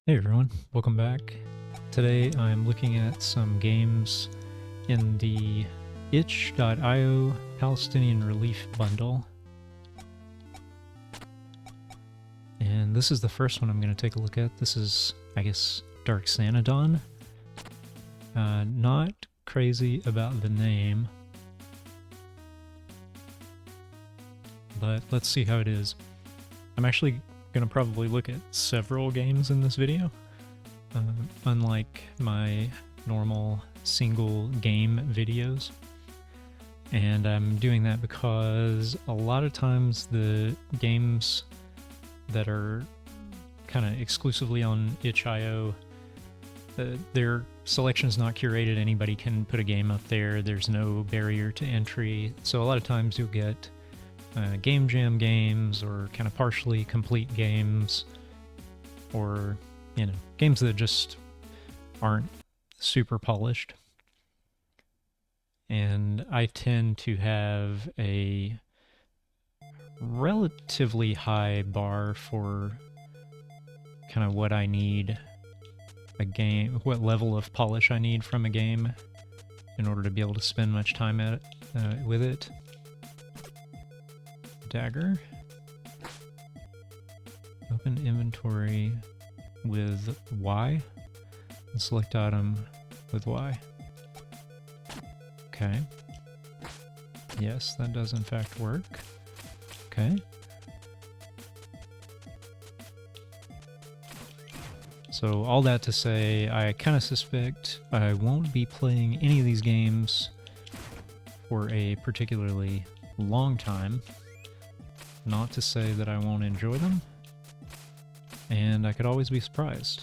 Hey everyone, welcome back. Today I'm looking at some games in the itch.io Palestinian Relief Bundle. And this is the first one I'm going to take a look at. This is, I guess, Dark Xanadon. Not crazy about the name, but let's see how it is. I'm actually going to probably look at several games in this video, unlike my normal single game videos. And I'm doing that because a lot of times the games that are kind of exclusively on itch.io, their selection is not curated. Anybody can put a game up there. There's no barrier to entry. So a lot of times you'll get game jam games or kind of partially complete games, or, you know, games that just aren't super polished. And I tend to have a relatively high bar for kind of what I need a game, what level of polish I need from a game in order to be able to spend much time at it, with it. Dagger. Open inventory with Y. And select item with Y. Okay. Yes, that does in fact work. Okay. So all that to say, I kind of suspect I won't be playing any of these games for a particularly long time. Not to say that I won't enjoy them, and I could always be surprised.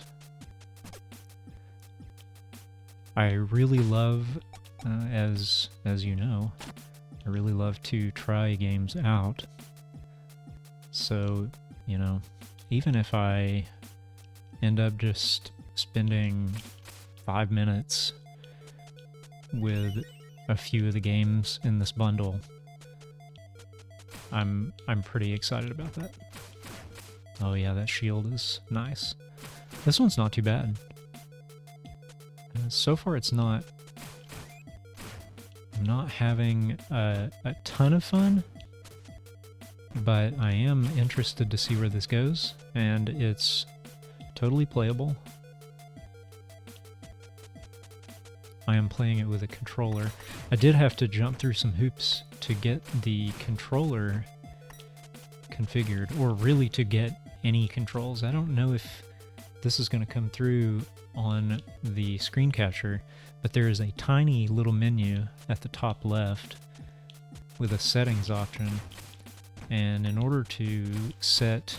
I really love, as you know, I really love to try games out. So, you know, even if I end up just spending 5 minutes with a few of the games in this bundle, I'm pretty excited about that. Oh yeah, that shield is nice. This one's not too bad. So far it's not... I'm not having a ton of fun, but I am interested to see where this goes, and it's totally playable. I am playing it with a controller. I did have to jump through some hoops to get the controller configured, or really to get any controls. I don't know if this is going to come through on the screen capture, but there is a tiny little menu at the top left with a settings option, and in order to set,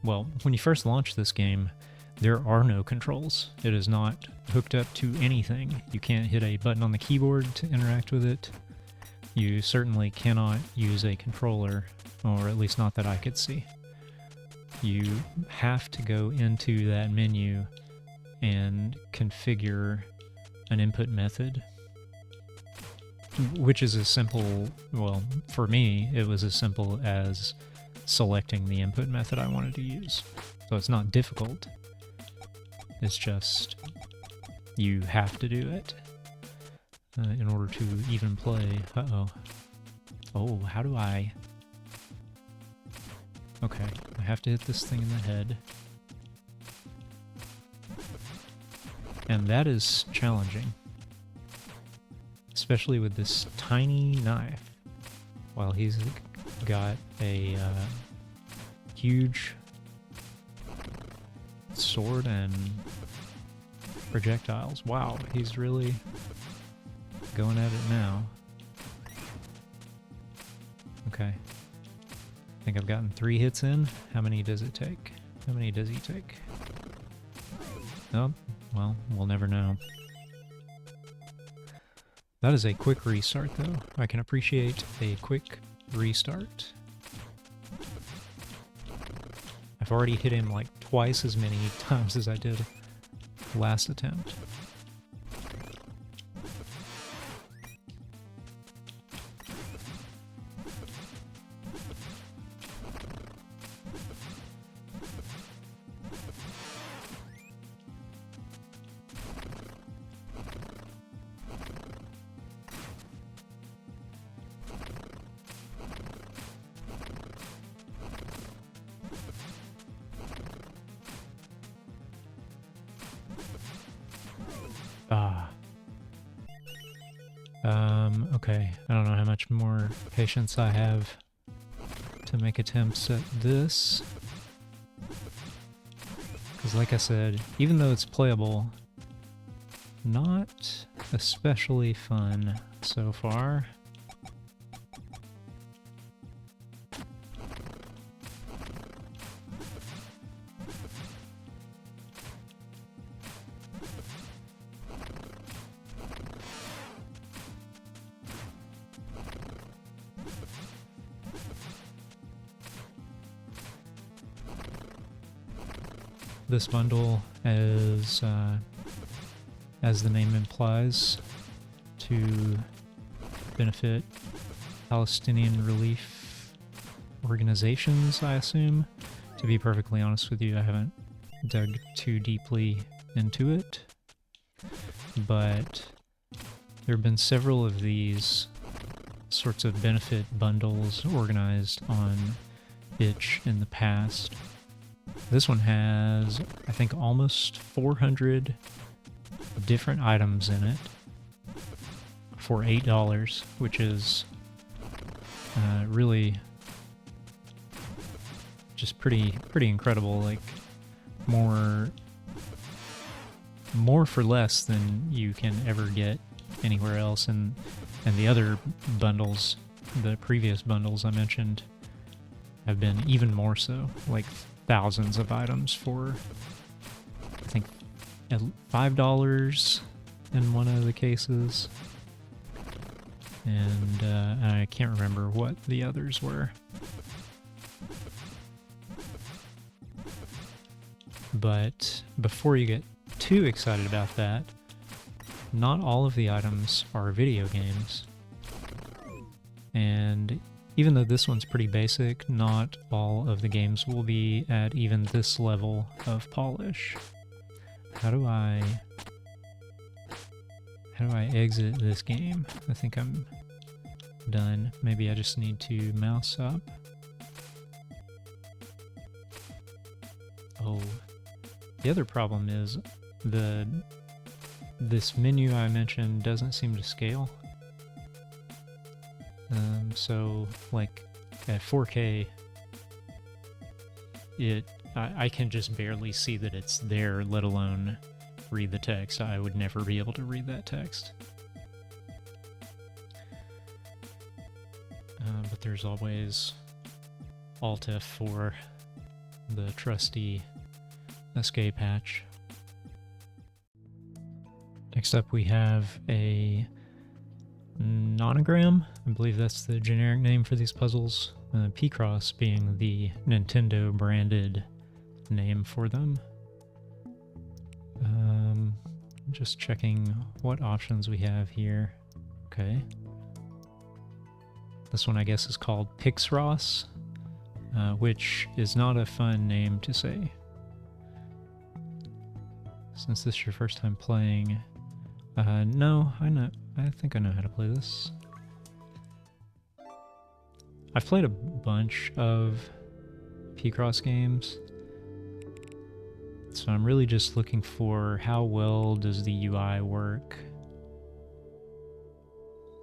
well, when you first launch this game, there are no controls. It is not hooked up to anything. You can't hit a button on the keyboard to interact with it. You certainly cannot use a controller, or at least not that I could see. You have to go into that menu and configure an input method, which is as simple, well, for me, it was as simple as selecting the input method I wanted to use. So it's not difficult. It's just, you have to do it in order to even play. Uh-oh. Oh, how do I... Okay, I have to hit this thing in the head. And that is challenging. Especially with this tiny knife. While he's got a huge sword and projectiles. Wow, he's really going at it now. Okay. I think I've gotten 3 hits in. How many does it take? How many does he take? Oh, well, we'll never know. That is a quick restart, though. I can appreciate a quick restart. I've already hit him like twice as many times as I did last attempt. Ah. Okay. I don't know how much more patience I have to make attempts at this. Because like I said, even though it's playable, not especially fun so far. This bundle is, as the name implies, to benefit Palestinian relief organizations, I assume. To be perfectly honest with you, I haven't dug too deeply into it, but there have been several of these sorts of benefit bundles organized on Itch in the past. This one has, I think, almost 400 different items in it for $8, which is really just pretty incredible. Like more for less than you can ever get anywhere else. And the other bundles, the previous bundles I mentioned, have been even more so, like thousands of items for, I think, $5 in one of the cases. And I can't remember what the others were. But before you get too excited about that, not all of the items are video games. And even though this one's pretty basic, not all of the games will be at even this level of polish. How do I exit this game? I think I'm done. Maybe I just need to mouse up. Oh, the other problem is this menu I mentioned doesn't seem to scale. So like at 4K, I can just barely see that it's there, let alone read the text. I would never be able to read that text. But there's always Alt F4, the trusty escape hatch. Next up we have a nonogram. I believe that's the generic name for these puzzles. P-Cross being the Nintendo branded name for them. Just checking what options we have here. Okay. This one I guess is called Pixross, which is not a fun name to say. Since this is your first time playing, no, I think I know how to play this. I've played a bunch of P-Cross games, so I'm really just looking for how well does the UI work.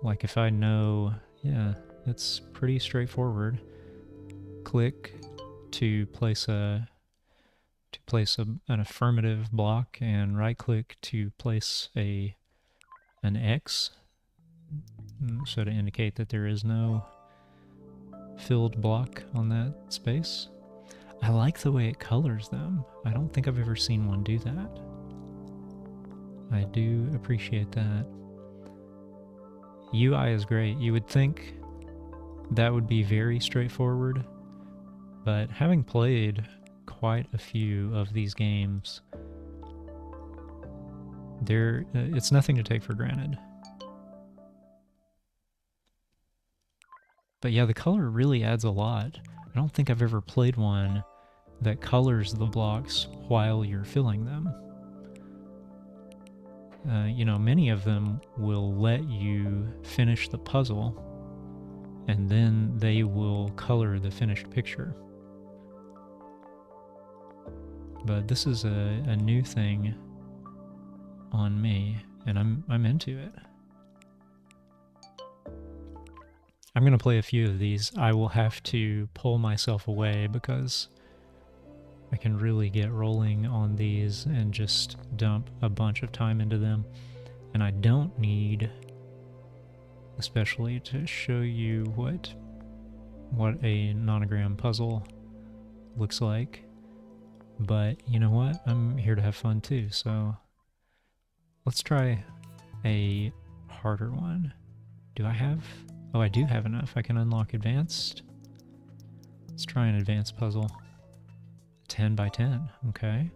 Like if I know, yeah, it's pretty straightforward. Click to place an affirmative block, and right click to place an X, so to indicate that there is no filled block on that space. I like the way it colors them. I don't think I've ever seen one do that. I do appreciate that. UI is great. You would think that would be very straightforward, but having played quite a few of these games, it's nothing to take for granted. But yeah, the color really adds a lot. I don't think I've ever played one that colors the blocks while you're filling them. You know, many of them will let you finish the puzzle, and then they will color the finished picture. But this is a new thing on me. and I'm into it. I'm going to play a few of these. I will have to pull myself away because I can really get rolling on these and just dump a bunch of time into them. And I don't need, especially to show you what a nonogram puzzle looks like. But you know what? I'm here to have fun too, so let's try a harder one. Do I have... Oh, I do have enough. I can unlock advanced. Let's try an advanced puzzle. 10 by 10. Okay.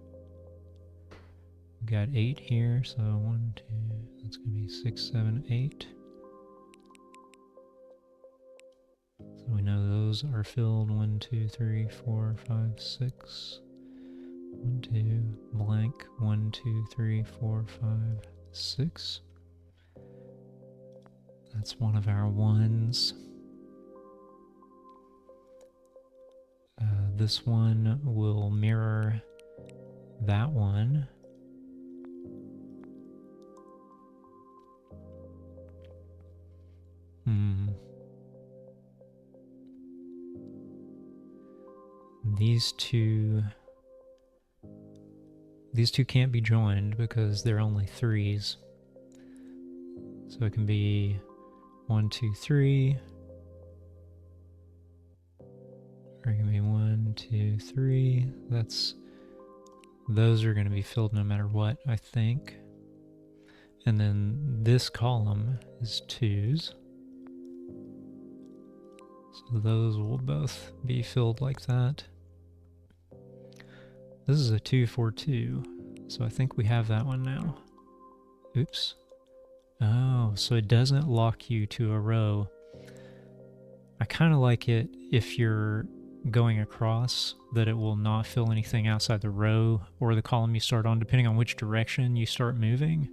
We've got 8 here, so 1, 2, that's going to be 6, 7, 8. So we know those are filled. 1, 2, 3, 4, 5, 6. 1, 2, blank. 1, 2, 3, 4, 5, 6. That's one of our ones. This one will mirror that one. These two can't be joined because they're only 3s. So it can be 1, 2, 3. Or it can be 1, 2, 3. Those are going to be filled no matter what, I think. And then this column is 2s. So those will both be filled like that. This is a 2, 4, 2. So I think we have that one now. Oops. Oh, so it doesn't lock you to a row. I kind of like it if you're going across, that it will not fill anything outside the row or the column you start on, depending on which direction you start moving.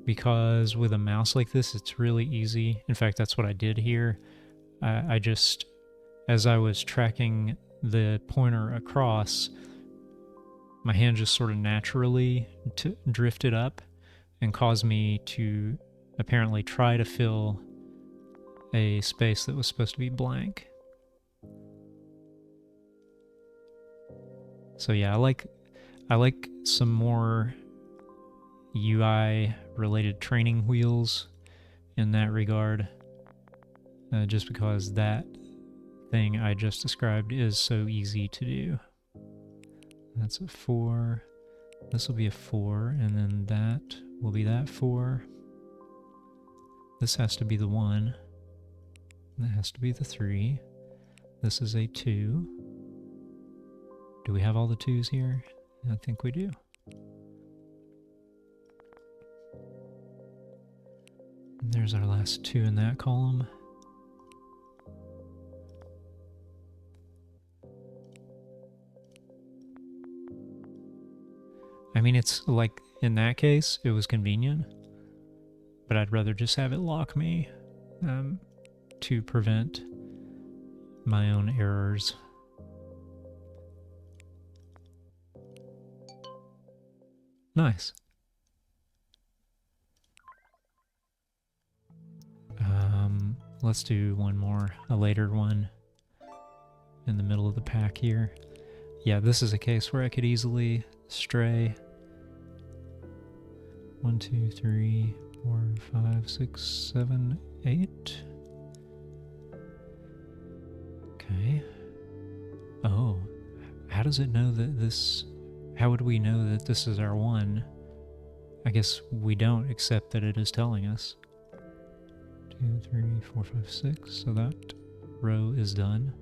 Because with a mouse like this, it's really easy. In fact, that's what I did here. I just, as I was tracking the pointer across, my hand just sort of naturally drifted up and caused me to apparently try to fill a space that was supposed to be blank. So yeah, I like some more UI related training wheels in that regard, just because that thing I just described is so easy to do. That's a 4. This will be a 4, and then that will be that 4. This has to be the 1. That has to be the 3. This is a 2. Do we have all the 2s here? I think we do. And there's our last 2 in that column. I mean, it's like, in that case, it was convenient, but I'd rather just have it lock me to prevent my own errors. Nice. Let's do one more, a later one in the middle of the pack here. Yeah, this is a case where I could easily stray. 1, 2, 3, 4, 5, 6, 7, 8. Okay. Oh, how does it know that this... How would we know that this is our 1? I guess we don't, except that it is telling us. 2, 3, 4, 5, 6. So that row is done.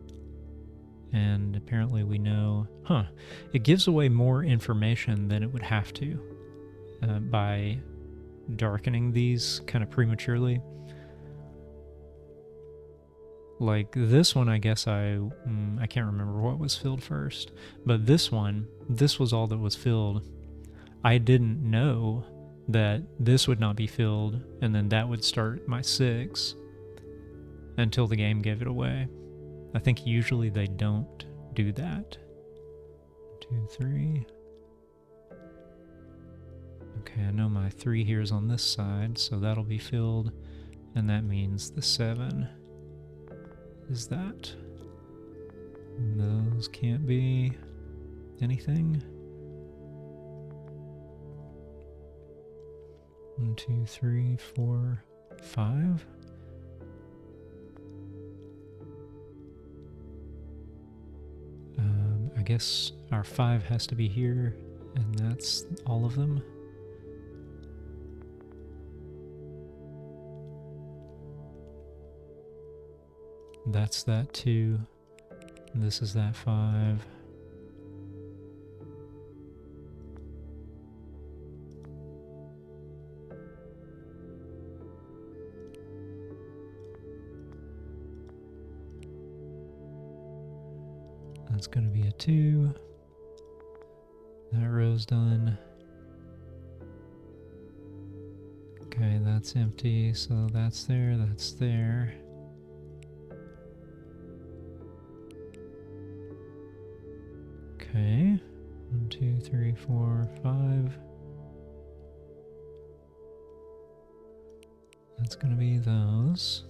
And apparently we know... Huh. It gives away more information than it would have to by darkening these kind of prematurely. Like this one, I guess I can't remember what was filled first. But this one, this was all that was filled. I didn't know that this would not be filled, and then that would start my 6 until the game gave it away. I think usually they don't do that. 2, 3. Okay, I know my 3 here is on this side, so that'll be filled, and that means the 7 is that. Those can't be anything. 1, 2, 3, 4, 5. I guess our 5 has to be here, and that's all of them. That's that 2. And this is that 5. That's going to be a 2. That row's done. Okay, that's empty, so that's there, that's there. Okay, 1, 2, 3, 4, 5. That's going to be those.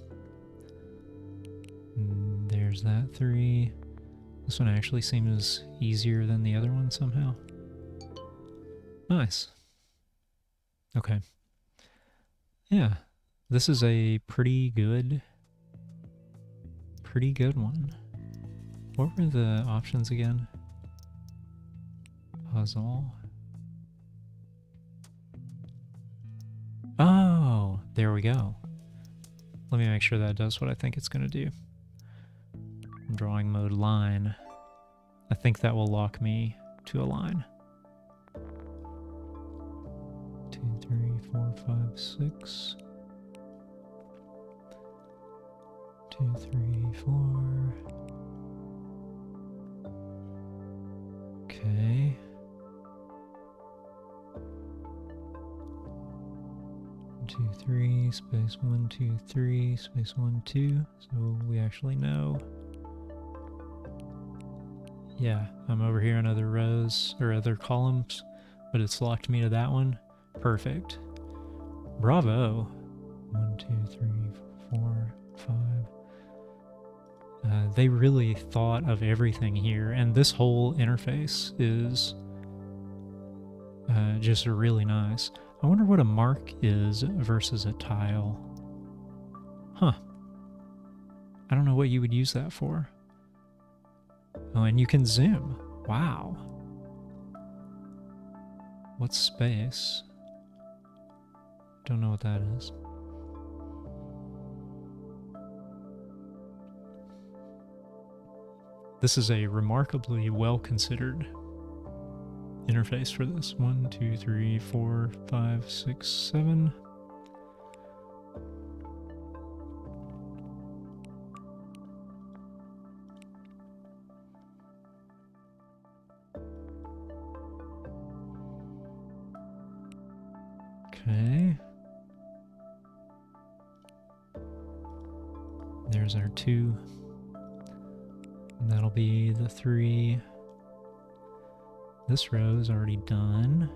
And there's that 3. This one actually seems easier than the other one somehow. Nice. Okay. Yeah, this is a pretty good one. What were the options again? Puzzle. Oh, there we go. Let me make sure that does what I think it's going to do. Drawing mode line. I think that will lock me to a line. 2, 3, 4, 5, 6. 2, 3, 4. Okay. 1, 2, 3, space 1, 2, 3, space 1, 2. So we actually know. Yeah, I'm over here in other rows or other columns, but it's locked me to that one. Perfect. Bravo. 1, 2, 3, 4, 5. They really thought of everything here, and this whole interface is just really nice. I wonder what a mark is versus a tile. Huh. I don't know what you would use that for. Oh, and you can zoom. Wow. What's space? Don't know what that is. This is a remarkably well-considered interface for this. 1, 2, 3, 4, 5, 6, 7. Okay. There's our 2. And that'll be the 3. This row is already done.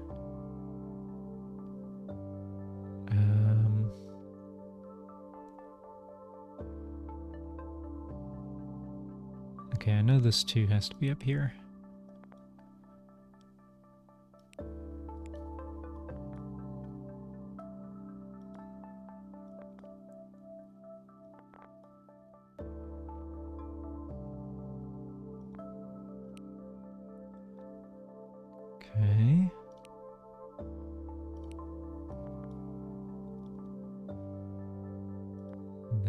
Okay, I know this 2 has to be up here. Okay.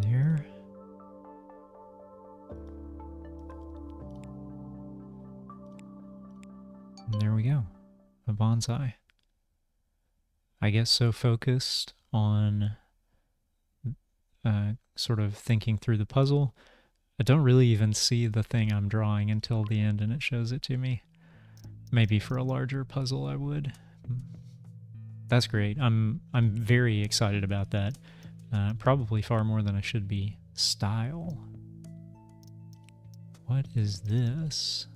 There. And there we go. A bonsai. I get so focused on sort of thinking through the puzzle, I don't really even see the thing I'm drawing until the end and it shows it to me. Maybe for a larger puzzle I would. That's great. I'm very excited about that. Probably far more than I should be. Style. What is this?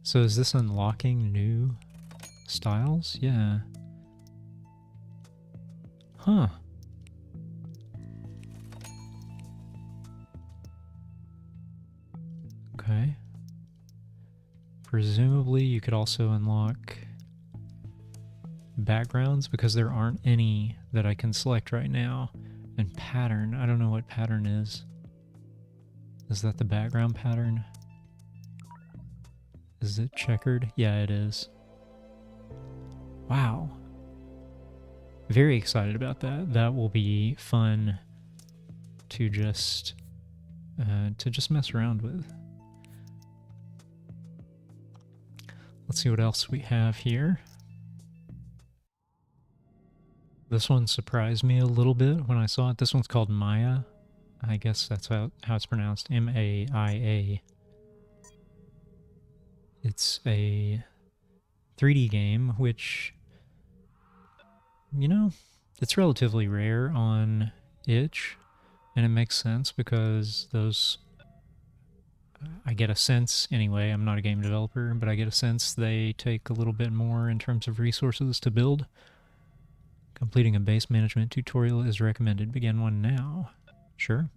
So is this unlocking new styles? Yeah. Huh. Okay. Presumably you could also unlock backgrounds because there aren't any that I can select right now. And pattern, I don't know what pattern is. Is that the background pattern? Is it checkered? Yeah, it is. Wow. Very excited about that. That will be fun to just mess around with. Let's see what else we have here. This one surprised me a little bit when I saw it. This one's called Maya. I guess that's how it's pronounced. M-A-I-A. It's a 3D game, which, you know, it's relatively rare on itch, and it makes sense because those, I get a sense, anyway, I'm not a game developer, but I get a sense they take a little bit more in terms of resources to build. Completing a base management tutorial is recommended. Begin one now. Sure.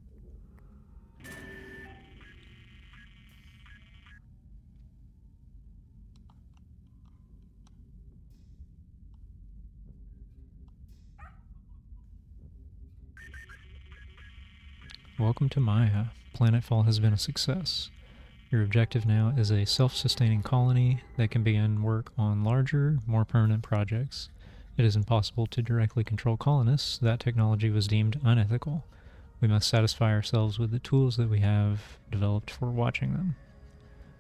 Welcome to Maya. Planetfall has been a success. Your objective now is a self-sustaining colony that can begin work on larger, more permanent projects. It is impossible to directly control colonists. That technology was deemed unethical. We must satisfy ourselves with the tools that we have developed for watching them.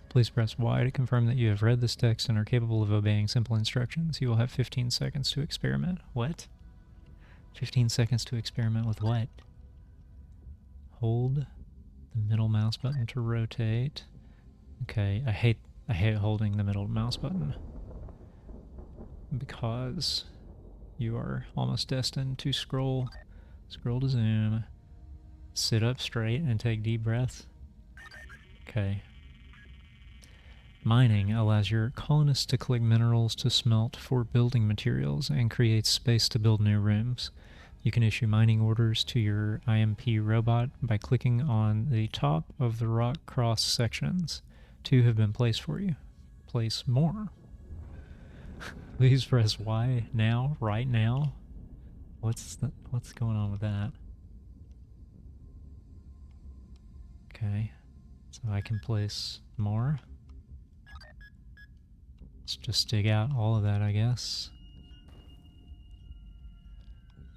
Please press Y to confirm that you have read this text and are capable of obeying simple instructions. You will have 15 seconds to experiment. What? 15 seconds to experiment with what? Hold the middle mouse button to rotate. Okay, I hate holding the middle mouse button because you are almost destined to scroll to zoom, sit up straight and take deep breaths. Okay. Mining allows your colonists to collect minerals to smelt for building materials and creates space to build new rooms. You can issue mining orders to your IMP robot by clicking on the top of the rock cross sections. 2 have been placed for you. Place more. Please press Y now, right now. What's going on with that? Okay, so I can place more. Let's just dig out all of that, I guess.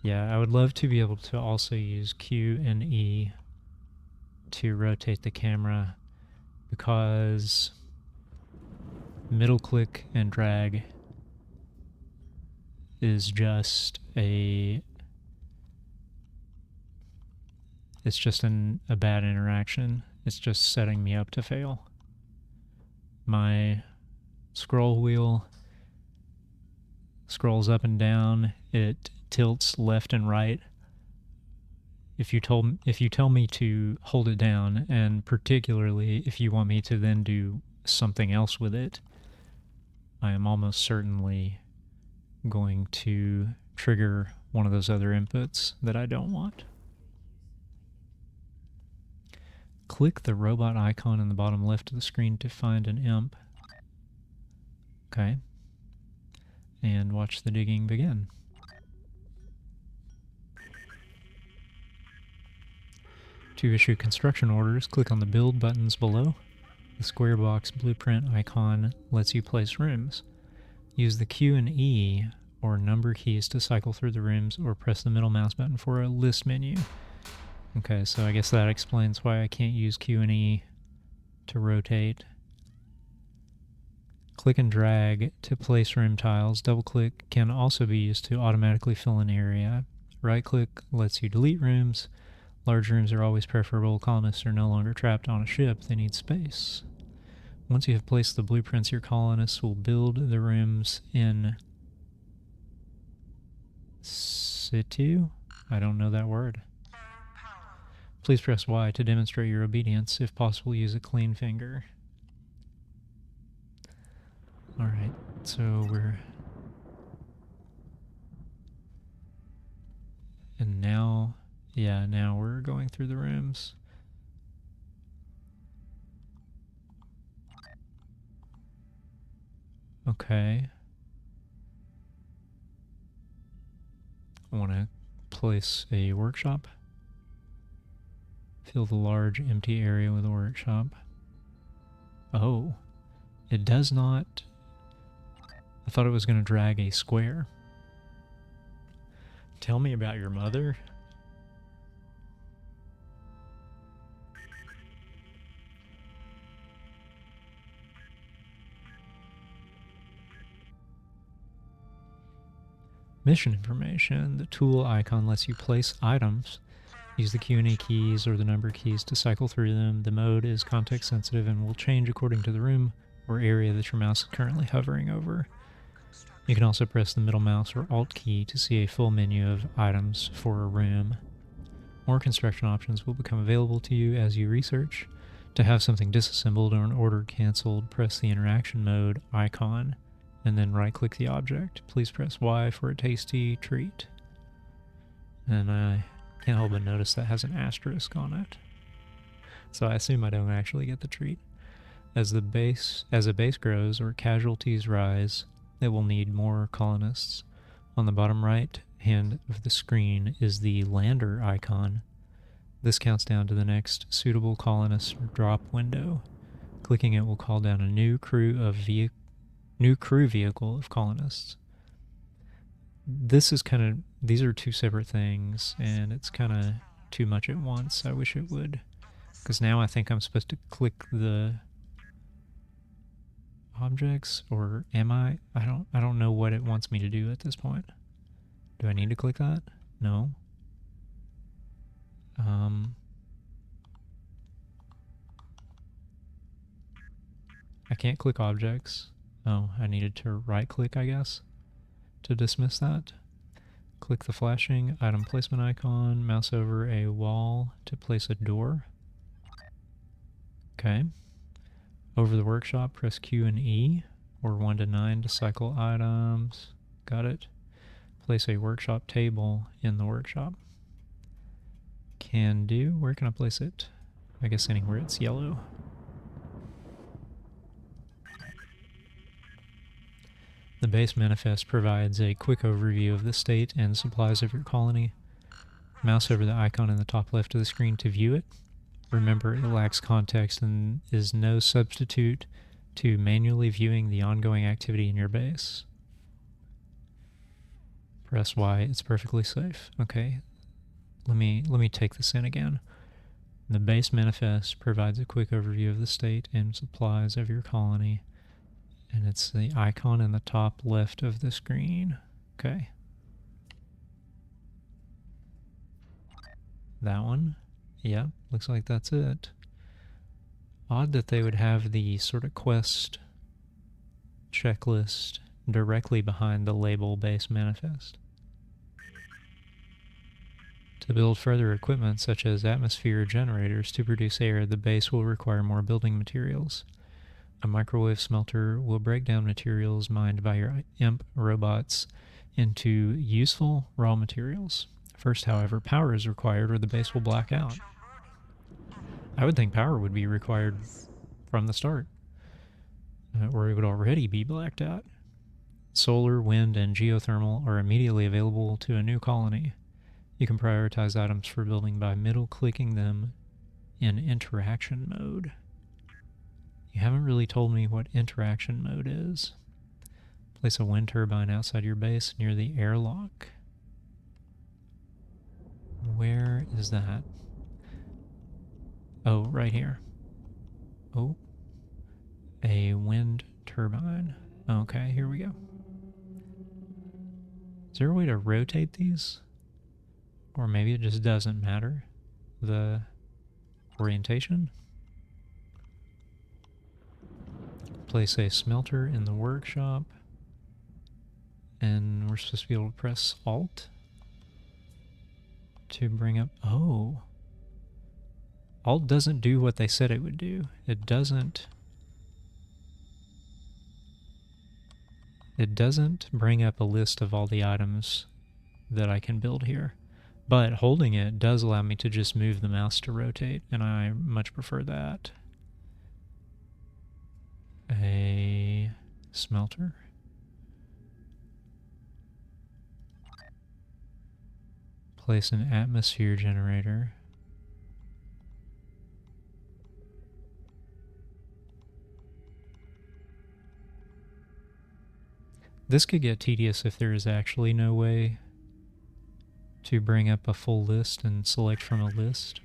Yeah, I would love to be able to also use Q and E to rotate the camera because middle click and drag is just a bad interaction. It's just setting me up to fail. My scroll wheel scrolls up and down. It tilts left and right. If you tell me to hold it down, and particularly if you want me to then do something else with it, I am almost certainly going to trigger one of those other inputs that I don't want. Click the robot icon in the bottom left of the screen to find an imp. Okay. And watch the digging begin. To issue construction orders, click on the build buttons below. The square box blueprint icon lets you place rooms. Use the Q and E or number keys to cycle through the rooms, or press the middle mouse button for a list menu. Okay, so I guess that explains why I can't use Q and E to rotate. Click and drag to place room tiles. Double click can also be used to automatically fill an area. Right click lets you delete rooms. Large rooms are always preferable. Colonists are no longer trapped on a ship. They need space. Once you have placed the blueprints, your colonists will build the rooms in situ. I don't know that word. Please press Y to demonstrate your obedience. If possible, use a clean finger. Alright, so we're... And now... Yeah, now we're going through the rooms. Okay. I want to place a workshop. Fill the large empty area with a workshop. Oh, it does not... I thought it was going to drag a square. Tell me about your mother. Mission information. The tool icon lets you place items. Use the Q&A keys or the number keys to cycle through them. The mode is context sensitive and will change according to the room or area that your mouse is currently hovering over. You can also press the middle mouse or Alt key to see a full menu of items for a room. More construction options will become available to you as you research. To have something disassembled or an order cancelled, press the interaction mode icon and then right-click the object. Please press Y for a tasty treat. And I can't help but notice that has an asterisk on it. So I assume I don't actually get the treat. As a base grows or casualties rise, it will need more colonists. On the bottom right hand of the screen is the lander icon. This counts down to the next suitable colonist drop window. Clicking it will call down a new crew vehicle of colonists. This is kind of... These are two separate things, and it's kind of too much at once. I wish it would. Because now I think I'm supposed to click the objects, or am I? I don't know what it wants me to do at this point. Do I need to click that? No. I can't click objects. Oh, I needed to right-click, I guess, to dismiss that. Click the flashing item placement icon, mouse over a wall to place a door. Okay. Over the workshop, press Q and E, or 1 to 9 to cycle items. Got it. Place a workshop table in the workshop. Can do. Where can I place it? I guess anywhere it's yellow. The base manifest provides a quick overview of the state and supplies of your colony. Mouse over the icon in the top left of the screen to view it. Remember, it lacks context and is no substitute to manually viewing the ongoing activity in your base. Press Y, it's perfectly safe. Okay, let me take this in again. The base manifest provides a quick overview of the state and supplies of your colony. And it's the icon in the top left of the screen. Okay. That one. Yeah, looks like that's it. Odd that they would have the sort of quest checklist directly behind the label base manifest. To build further equipment such as atmosphere generators to produce air, the base will require more building materials. A microwave smelter will break down materials mined by your imp robots into useful raw materials. First, however, power is required or the base will black out. I would think power would be required from the start, or it would already be blacked out. Solar, wind, and geothermal are immediately available to a new colony. You can prioritize items for building by middle-clicking them in interaction mode. You haven't really told me what interaction mode is. Place a wind turbine outside your base near the airlock. Where is that? Oh, right here. Oh. A wind turbine. Okay, here we go. Is there a way to rotate these? Or maybe it just doesn't matter. The orientation. Place a smelter in the workshop. And we're supposed to be able to press Alt to bring up... Oh. Alt doesn't do what they said it would do. It doesn't bring up a list of all the items that I can build here. But holding it does allow me to just move the mouse to rotate, and I much prefer that. A smelter. Place an atmosphere generator. This could get tedious if there is actually no way to bring up a full list and select from a list.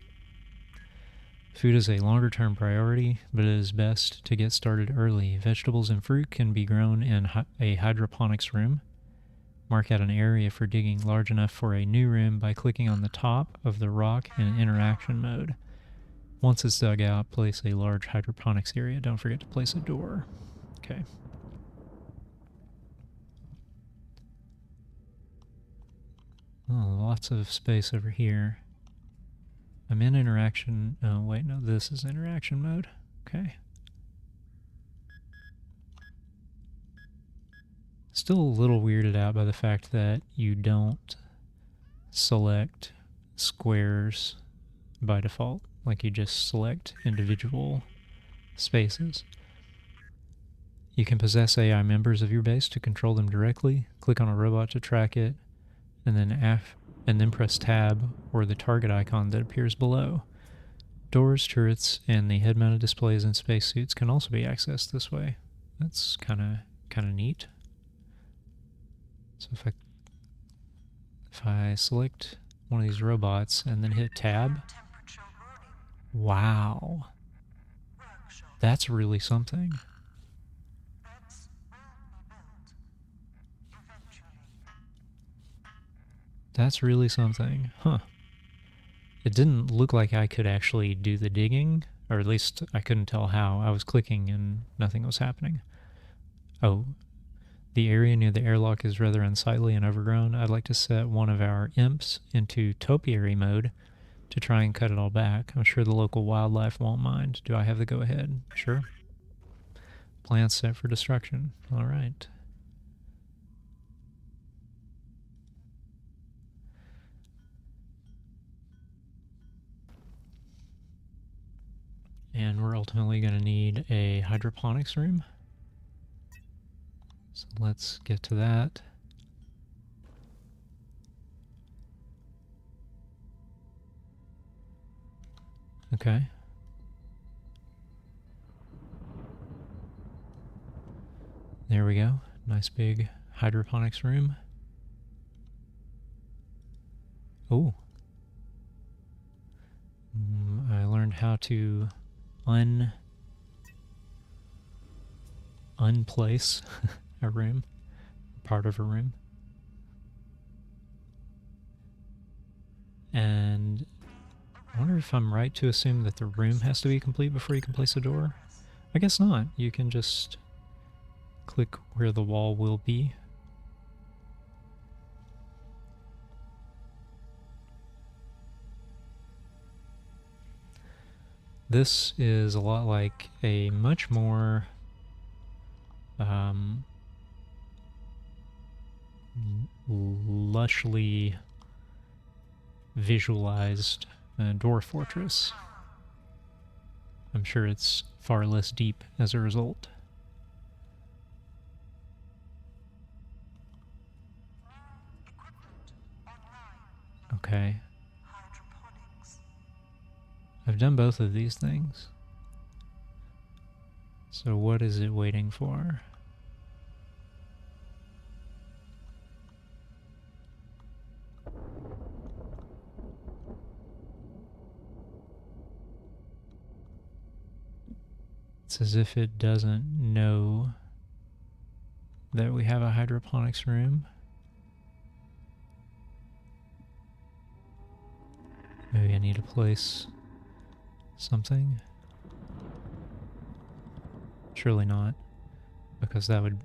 Food is a longer-term priority, but it is best to get started early. Vegetables and fruit can be grown in a hydroponics room. Mark out an area for digging large enough for a new room by clicking on the top of the rock in interaction mode. Once it's dug out, place a large hydroponics area. Don't forget to place a door. Okay. Oh, lots of space over here. I'm in interaction. Oh, wait, no, this is interaction mode. Okay. Still a little weirded out by the fact that you don't select squares by default. Like you just select individual spaces. You can possess AI members of your base to control them directly. Click on a robot to track it, and then press tab or the target icon that appears below. Doors, turrets, and the head-mounted displays and spacesuits can also be accessed this way. That's kind of neat. So if I select one of these robots and then hit tab, wow, that's really something. That's really something, huh? It didn't look like I could actually do the digging, or at least I couldn't tell how. I was clicking and nothing was happening. Oh, the area near the airlock is rather unsightly and overgrown. I'd like to set one of our imps into topiary mode to try and cut it all back. I'm sure the local wildlife won't mind. Do I have the go-ahead? Sure. Plants set for destruction. All right. And we're ultimately going to need a hydroponics room. So let's get to that. Okay. There we go. Nice big hydroponics room. Oh. I learned how to unplace a room, part of a room. And I wonder if I'm right to assume that the room has to be complete before you can place a door? I guess not. You can just click where the wall will be. This is a lot like a much more lushly visualized dwarf fortress. I'm sure it's far less deep as a result. Okay. I've done both of these things. So what is it waiting for? It's as if it doesn't know that we have a hydroponics room. Maybe I need to place something. Surely not, because that would,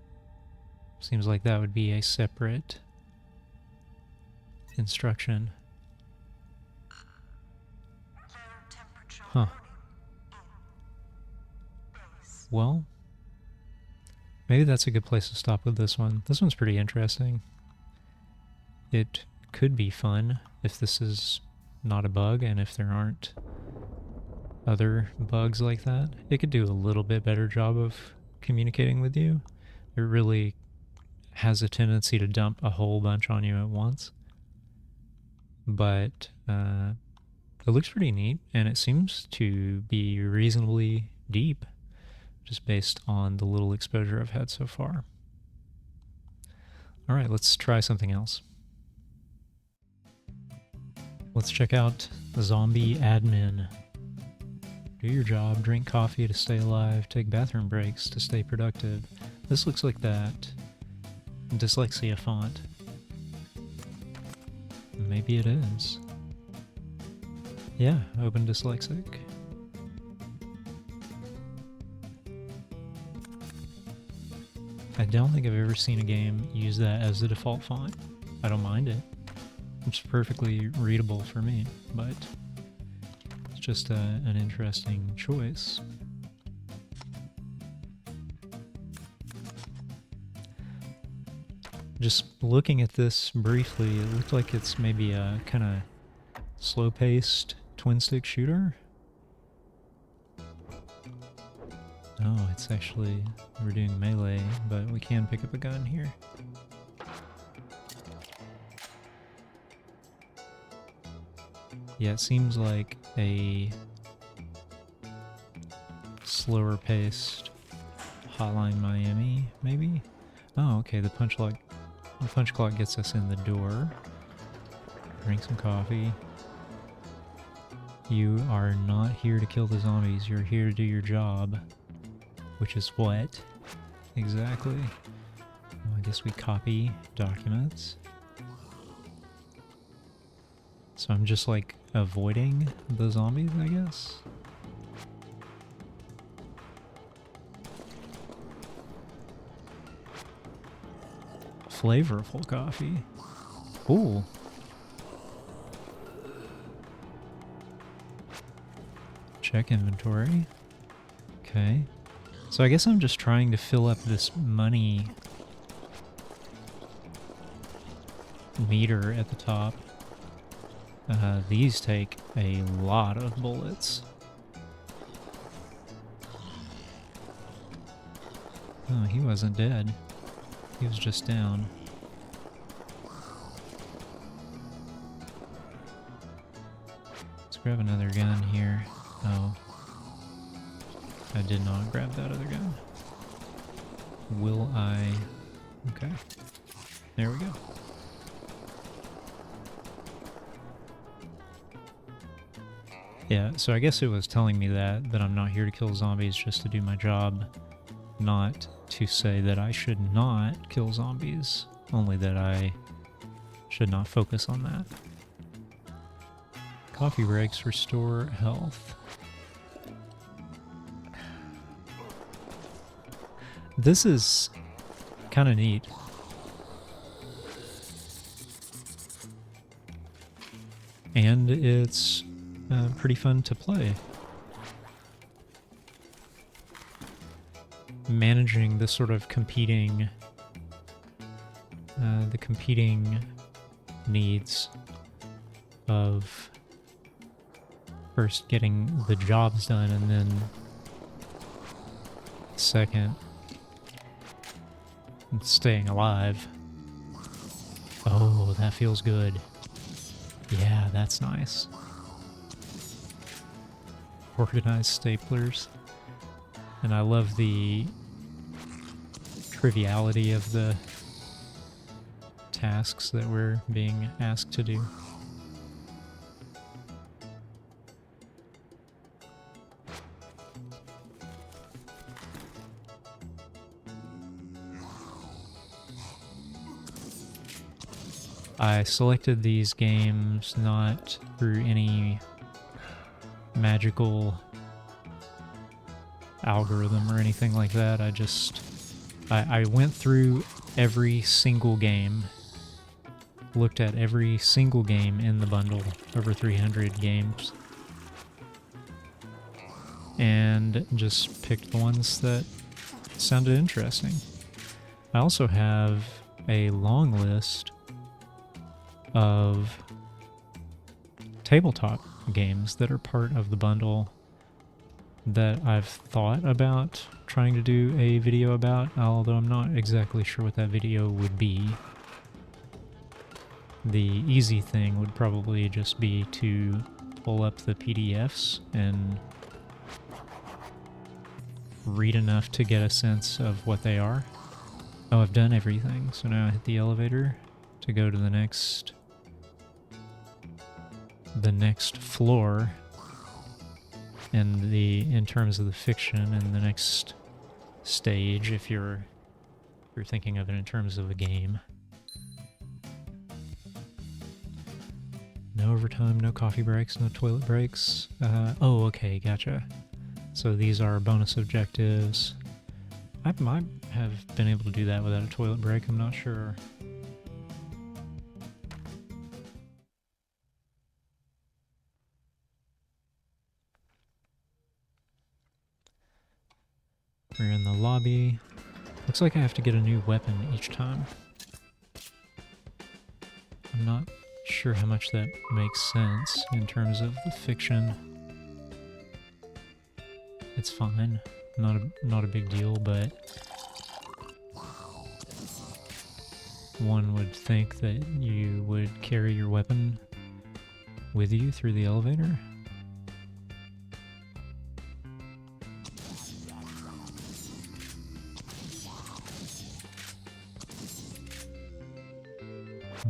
seems like that would be a separate instruction. Huh. Well, maybe that's a good place to stop with this one. This one's pretty interesting. It could be fun if this is not a bug and if there aren't other bugs like that. It could do a little bit better job of communicating with you. It really has a tendency to dump a whole bunch on you at once. But it looks pretty neat, and it seems to be reasonably deep, just based on the little exposure I've had so far. Alright, let's try something else. Let's check out Zombie Admin. Do your job, drink coffee to stay alive, take bathroom breaks to stay productive. This looks like that dyslexia font. Maybe it is. Yeah, open dyslexic. I don't think I've ever seen a game use that as the default font. I don't mind it. It's perfectly readable for me, but it's just an interesting choice. Just looking at this briefly, it looked like it's maybe a kind of slow-paced twin-stick shooter. Oh, it's actually, we're doing melee, but we can pick up a gun here. Yeah, it seems like a slower-paced Hotline Miami, maybe? Oh, okay, the punch clock gets us in the door. Drink some coffee. You are not here to kill the zombies, you're here to do your job. Which is what? Exactly. Well, I guess we copy documents. So I'm just like avoiding the zombies, I guess? Flavorful coffee. Ooh. Check inventory. Okay. So I guess I'm just trying to fill up this money meter at the top. These take a lot of bullets. Oh, he wasn't dead. He was just down. Let's grab another gun here. Oh. I did not grab that other gun. Will I? Okay. There we go. Yeah, so I guess it was telling me that I'm not here to kill zombies, just to do my job, not to say that I should not kill zombies, only that I should not focus on that. Coffee breaks restore health. This is kind of neat. And it's pretty fun to play. Managing the sort of competing needs of first getting the jobs done and then second staying alive. Oh, that feels good. Yeah, that's nice. Organized staplers. And I love the triviality of the tasks that we're being asked to do. I selected these games not through any magical algorithm or anything like that. I went through every single game, looked at every single game in the bundle, over 300 games, and just picked the ones that sounded interesting. I also have a long list of tabletop games that are part of the bundle that I've thought about trying to do a video about, although I'm not exactly sure what that video would be. The easy thing would probably just be to pull up the PDFs and read enough to get a sense of what they are. Oh, I've done everything, so now I hit the elevator to go to the next floor, and in terms of the fiction, and the next stage, if you're thinking of it in terms of a game. No overtime, no coffee breaks, no toilet breaks. Oh, okay, gotcha. So these are bonus objectives. I might have been able to do that without a toilet break, I'm not sure. We're in the lobby. Looks like I have to get a new weapon each time. I'm not sure how much that makes sense in terms of the fiction. It's fine. Not a big deal, but one would think that you would carry your weapon with you through the elevator.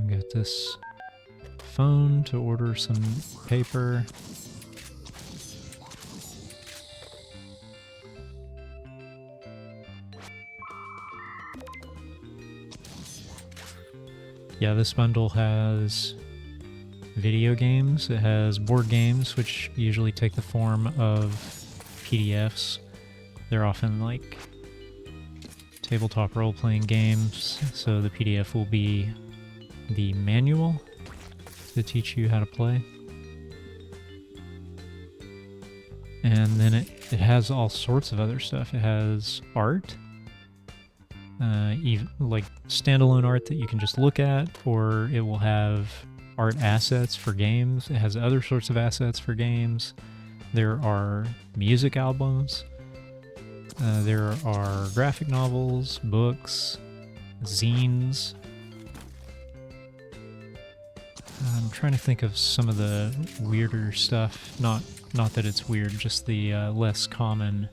Get this phone to order some paper. Yeah, this bundle has video games. It has board games, which usually take the form of PDFs. They're often like tabletop role-playing games, so the PDF will be the manual to teach you how to play. And then it has all sorts of other stuff. It has art, even like standalone art that you can just look at, or it will have art assets for games. It has other sorts of assets for games. There are music albums. There are graphic novels, books, zines. I'm trying to think of some of the weirder stuff. Not that it's weird, just the less common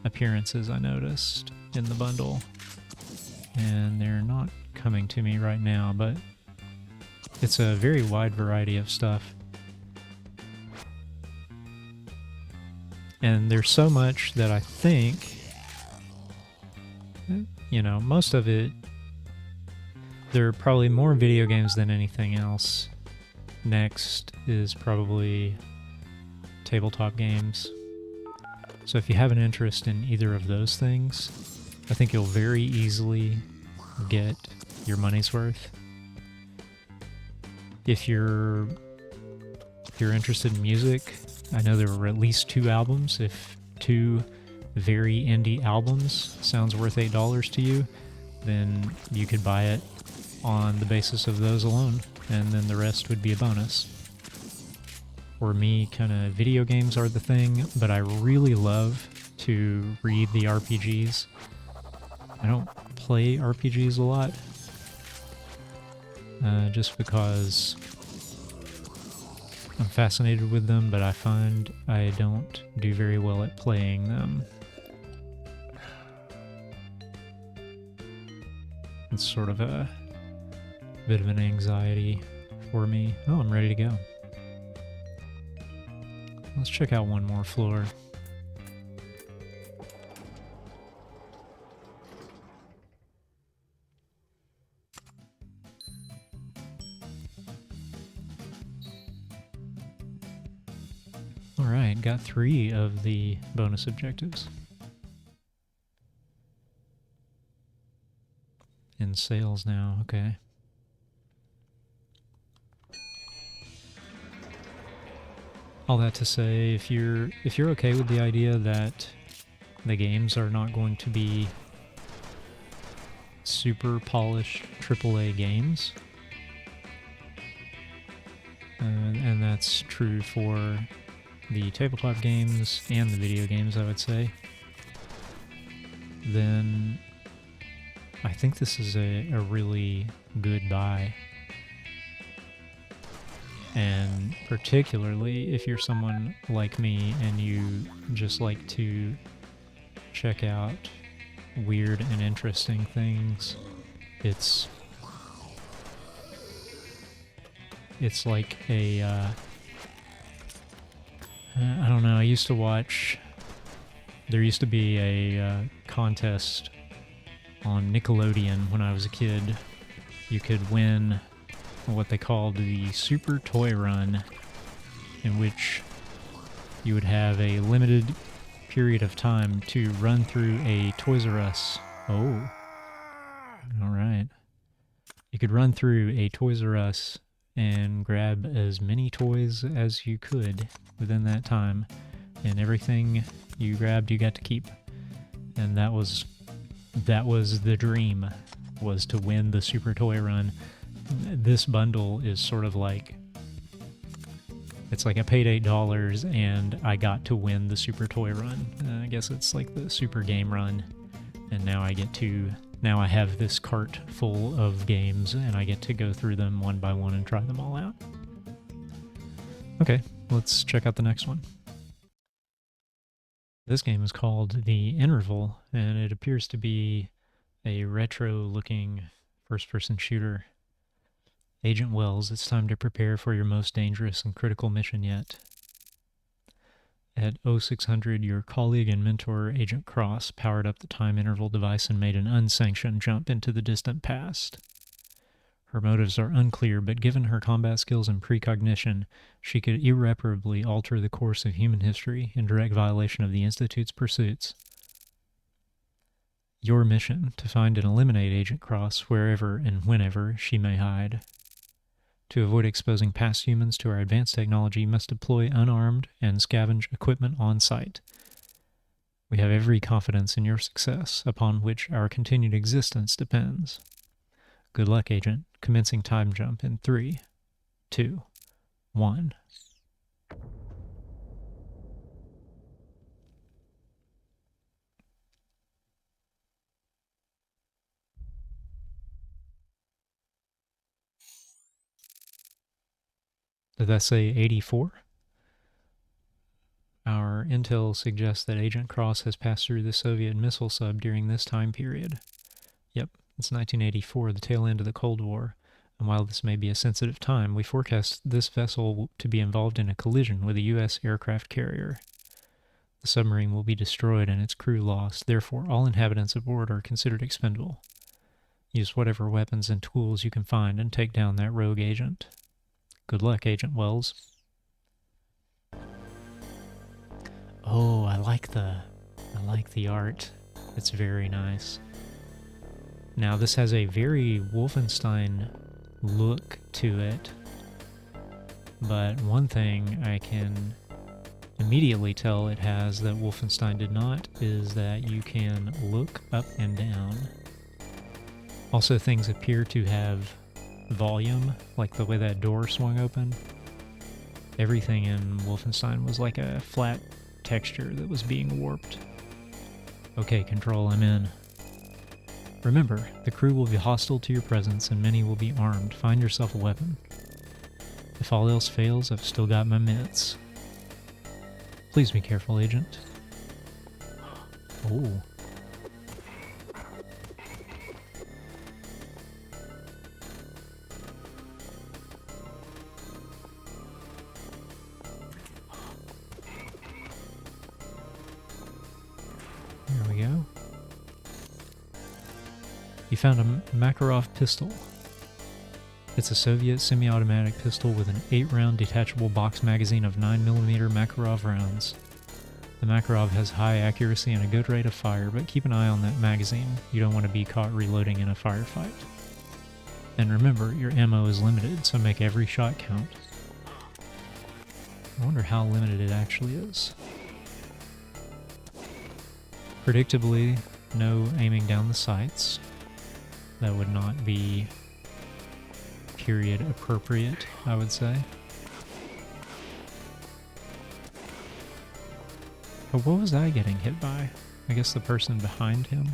appearances I noticed in the bundle. And they're not coming to me right now, but it's a very wide variety of stuff. And there's so much that I think, you know, most of it, there are probably more video games than anything else. Next is probably tabletop games. So if you have an interest in either of those things, I think you'll very easily get your money's worth. If you're interested in music, I know there were at least 2 albums. If 2 very indie albums sounds worth $8 to you, then you could buy it on the basis of those alone, and then the rest would be a bonus. For me, kind of video games are the thing, but I really love to read the RPGs. I don't play RPGs a lot, just because I'm fascinated with them, but I find I don't do very well at playing them. It's sort of a bit of an anxiety for me. Oh, I'm ready to go. Let's check out one more floor. Alright, got 3 of the bonus objectives. In sales now, okay. All that to say, if you're okay with the idea that the games are not going to be super polished AAA games, and that's true for the tabletop games and the video games, I would say, then I think this is a really good buy. And particularly if you're someone like me and you just like to check out weird and interesting things, it's like a I don't know, there used to be a contest on Nickelodeon when I was a kid. You could win what they called the Super Toy Run, in which you would have a limited period of time to run through a Toys R Us. Oh, all right. You could run through a Toys R Us and grab as many toys as you could within that time, and everything you grabbed you got to keep. And that was the dream, was to win the Super Toy Run. This bundle is sort of like, it's like I paid $8 and I got to win the Super Toy Run. I guess it's like the Super Game Run, and now I have this cart full of games and I get to go through them one by one and try them all out. Okay, let's check out the next one. This game is called The Interval, and it appears to be a retro-looking first-person shooter. Agent Wells, it's time to prepare for your most dangerous and critical mission yet. At 0600, your colleague and mentor, Agent Cross, powered up the time interval device and made an unsanctioned jump into the distant past. Her motives are unclear, but given her combat skills and precognition, she could irreparably alter the course of human history in direct violation of the Institute's pursuits. Your mission, to find and eliminate Agent Cross wherever and whenever she may hide. To avoid exposing past humans to our advanced technology, you must deploy unarmed and scavenge equipment on site. We have every confidence in your success, upon which our continued existence depends. Good luck, Agent. Commencing time jump in 3, 2, 1. Did that say 84? Our intel suggests that Agent Cross has passed through the Soviet missile sub during this time period. Yep, it's 1984, the tail end of the Cold War, and while this may be a sensitive time, we forecast this vessel to be involved in a collision with a U.S. aircraft carrier. The submarine will be destroyed and its crew lost, therefore all inhabitants aboard are considered expendable. Use whatever weapons and tools you can find and take down that rogue agent. Good luck, Agent Wells. Oh, I like the art. It's very nice. Now, this has a very Wolfenstein look to it, but one thing I can immediately tell it has that Wolfenstein did not is that you can look up and down. Also, things appear to have volume, like the way that door swung open. Everything in Wolfenstein was like a flat texture that was being warped. Okay, Control, I'm in. Remember, the crew will be hostile to your presence and many will be armed. Find yourself a weapon. If all else fails, I've still got my mitts. Please be careful, Agent. Oh. There we go. You found a Makarov pistol. It's a Soviet semi-automatic pistol with an 8-round detachable box magazine of 9mm Makarov rounds. The Makarov has high accuracy and a good rate of fire, but keep an eye on that magazine. You don't want to be caught reloading in a firefight. And remember, your ammo is limited, so make every shot count. I wonder how limited it actually is. Predictably, no aiming down the sights. That would not be period appropriate, I would say. But what was I getting hit by? I guess the person behind him.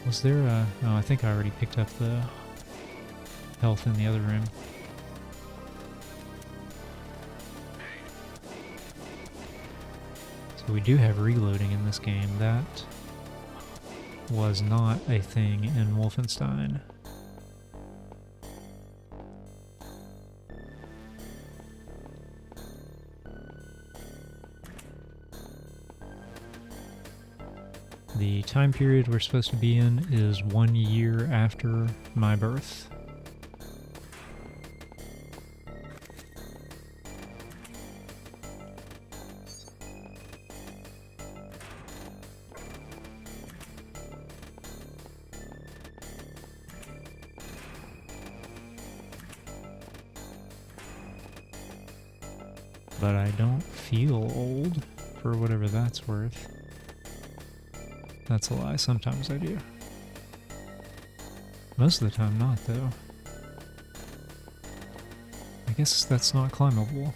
Was there a... Oh, I think I already picked up the health in the other room. So we do have reloading in this game. That was not a thing in Wolfenstein. The time period we're supposed to be in is 1 year after my birth. But I don't feel old, for whatever that's worth. That's a lie, sometimes I do. Most of the time not, though. I guess that's not climbable.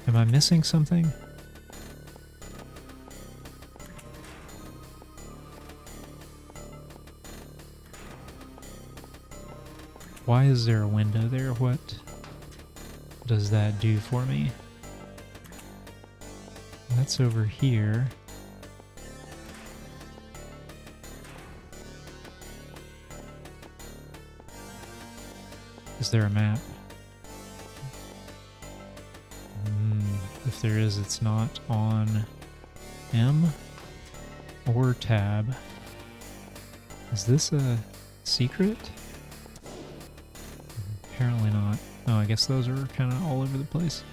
Am I missing something? Why is there a window there? What does that do for me? That's over here. Is there a map? If there is, it's not on M or tab. Is this a secret? Apparently not. Oh, I guess those are kind of all over the place.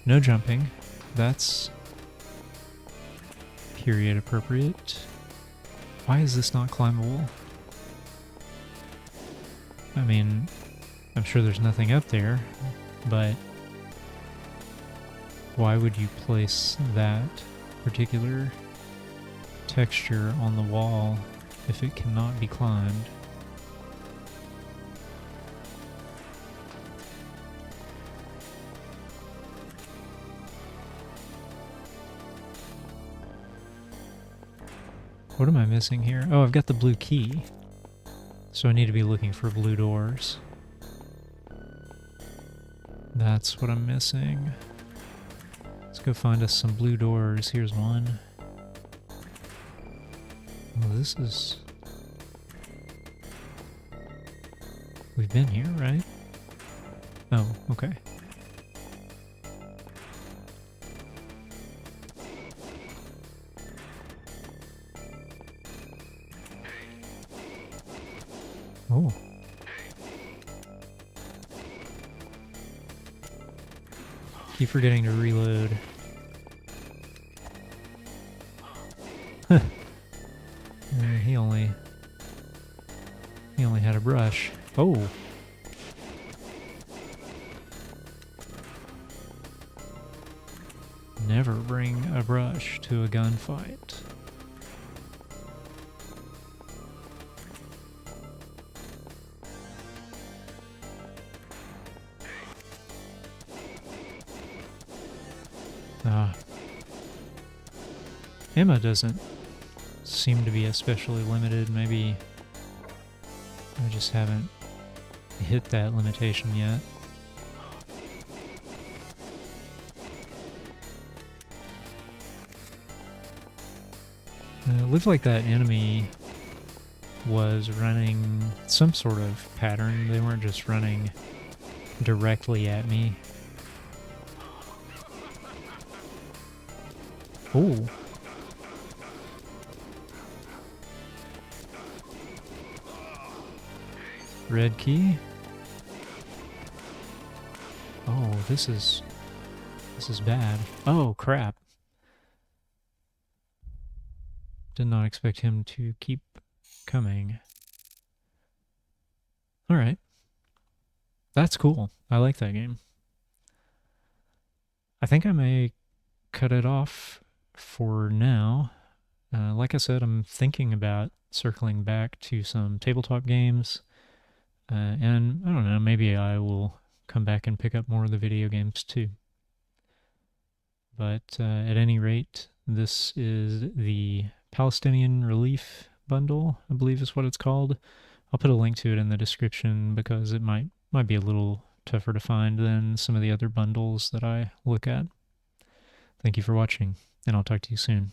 No jumping. That's period appropriate. Why is this not climbable? I mean, I'm sure there's nothing up there, but why would you place that particular texture on the wall if it cannot be climbed? What am I missing here? Oh, I've got the blue key. So I need to be looking for blue doors. That's what I'm missing. Let's go find us some blue doors. Here's one. Well, this is... We've been here, right? Oh, okay. Oh. Keep forgetting to reload. He only had a brush. Oh. Never bring a brush to a gunfight. Emma doesn't seem to be especially limited. Maybe I just haven't hit that limitation yet. It looked like that enemy was running some sort of pattern. They weren't just running directly at me. Oh. Red key. Oh, this is bad. Oh, crap. Did not expect him to keep coming. All right. That's cool. I like that game. I think I may cut it off for now. Like I said, I'm thinking about circling back to some tabletop games. And I don't know, maybe I will come back and pick up more of the video games too. But at any rate, this is the Palestinian Relief Bundle, I believe is what it's called. I'll put a link to it in the description because it might be a little tougher to find than some of the other bundles that I look at. Thank you for watching, and I'll talk to you soon.